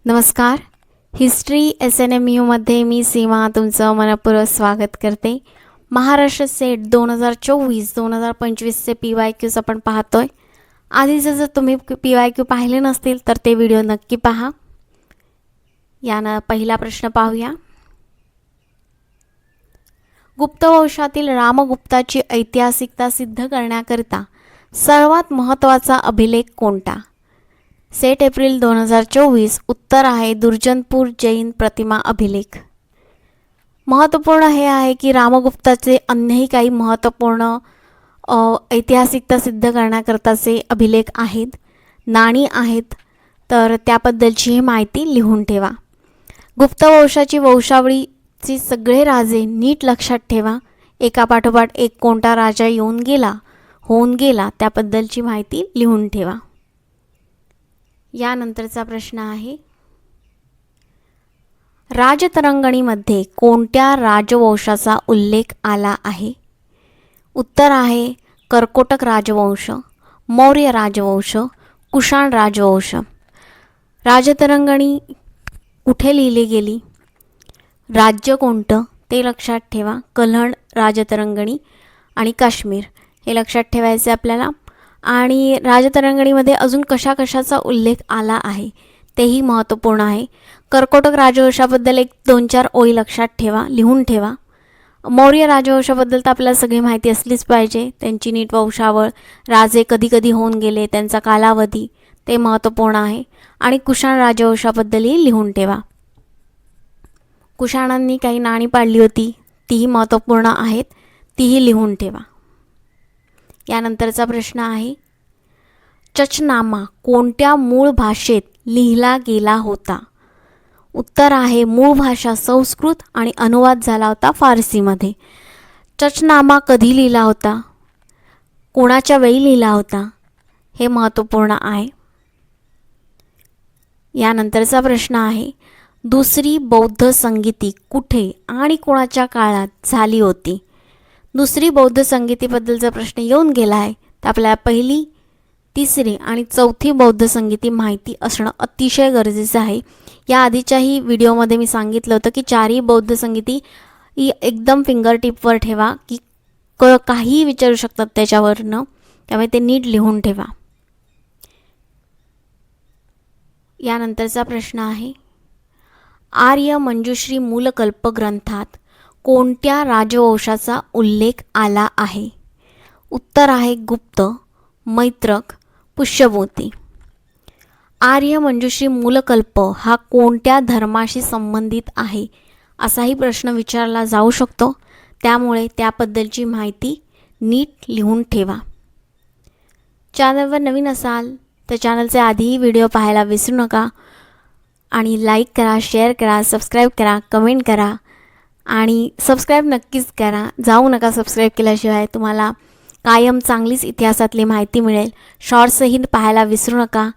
नमस्कार. History SNMU मध्ये मी सीमा तुमचं मनपूर्वक स्वागत करते. महाराष्ट्र सेट 2024-2025 चे PYQs आपण पाहतोय. आधीच जर तुम्ही PYQ पाहिले नसतील तर ते व्हिडिओ नक्की पहा. यानं पहिला प्रश्न पाहूया. गुप्त वंशातील रामगुप्ताची ऐतिहासिकता सिद्ध करण्याकरिता सर्वात महत्त्वाचा अभिलेख कोणता? Set April 2024. उत्तर आहे दुर्जनपूर जैन प्रतिमा अभिलेख. महत्त्वपूर्ण हे आहे की रामगुप्ताचे अन्यही काही महत्त्वपूर्ण ऐतिहासिकता सिद्ध करण्याकरताचे अभिलेख आहेत, नाणी आहेत, तर त्याबद्दलची माहिती लिहून ठेवा. गुप्त वंशाची वंशावळीचे सगळे राजे नीट लक्षात ठेवा. एकापाठोपाठ एक कोणता राजा होऊन गेला त्याबद्दलची माहिती लिहून ठेवा. यानंतरचा प्रश्न आहे, राजतरंगणीमध्ये कोणत्या राजवंशाचा उल्लेख आला आहे? उत्तर आहे कर्कोटक राजवंश, मौर्य राजवंश, कुशाण राजवंश. राजतरंगणी कुठे लिहिली गेली? राज्य कोणतं ते लक्षात ठेवा. कल्हण राजतरंगणी आणि काश्मीर हे लक्षात ठेवायचे आपल्याला. आणि राजतरंगणीमध्ये अजून कशाचा उल्लेख आला आहे तेही महत्त्वपूर्ण आहे. कर्कोटक राजवंशाबद्दल एक 2-4 ओळी लक्षात ठेवा, लिहून ठेवा. मौर्य राजवंशाबद्दल तर आपल्याला सगळी माहिती असलीच पाहिजे. त्यांची नीट वंशावळ, राजे कधी कधी होऊन गेले, त्यांचा कालावधी ते महत्त्वपूर्ण आहे. आणि कुशाण राजवंशाबद्दलही लिहून ठेवा. कुशाणांनी काही नाणी पाडली होती तीही महत्त्वपूर्ण आहेत, तीही लिहून ठेवा. यानंतरचा प्रश्न आहे, चचनामा कोणत्या मूळ भाषेत लिहिला गेला होता? उत्तर आहे मूळ भाषा संस्कृत आणि अनुवाद झाला होता फारसीमध्ये. चचनामा कधी लिहिला होता, कोणाच्या वेळी लिहिला होता हे महत्त्वपूर्ण आहे. यानंतरचा प्रश्न आहे, दुसरी बौद्ध संगीती कुठे आणि कोणाच्या काळात झाली होती? दुसरी बौद्ध संगीतीबद्दलचा प्रश्न येऊन गेला आहे तर आपल्याला पहिली, तिसरी आणि चौथी बौद्ध संगीती माहिती असणं अतिशय गरजेचं आहे. या आधीच्याही व्हिडिओमध्ये मी सांगितलं होतं की चारही बौद्ध संगीती ही एकदम फिंगर टिपवर ठेवा की काहीही विचारू शकतात त्याच्यावरनं, त्यामुळे ते नीट लिहून ठेवा. यानंतरचा प्रश्न आहे, आर्य मंजुश्री मूलकल्प ग्रंथात कोणत्या राजवंशाचा उल्लेख आला आहे? उत्तर आहे गुप्त, मैत्रक, पुष्यभूती. आर्य मंजुश्री मूलकल्प हा कोणत्या धर्माशी संबंधित आहे असाही प्रश्न विचारला जाऊ शकतो, त्यामुळे त्याबद्दलची माहिती नीट लिहून ठेवा. चॅनलवर नवीन असाल तर चॅनलचे आधीही व्हिडिओ पाहायला विसरू नका. आणि लाईक करा, शेअर करा, सबस्क्राईब करा, कमेंट करा आणि सबस्क्राईब नक्कीच करा. जाऊ नका सबस्क्राईब केल्याशिवाय. तुम्हाला कायम चांगलीच इतिहासातली माहिती मिळेल. शॉर्ट्सही पाहायला विसरू नका.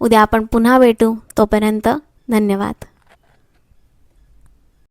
उद्या आपण पुन्हा भेटू. तोपर्यंत धन्यवाद.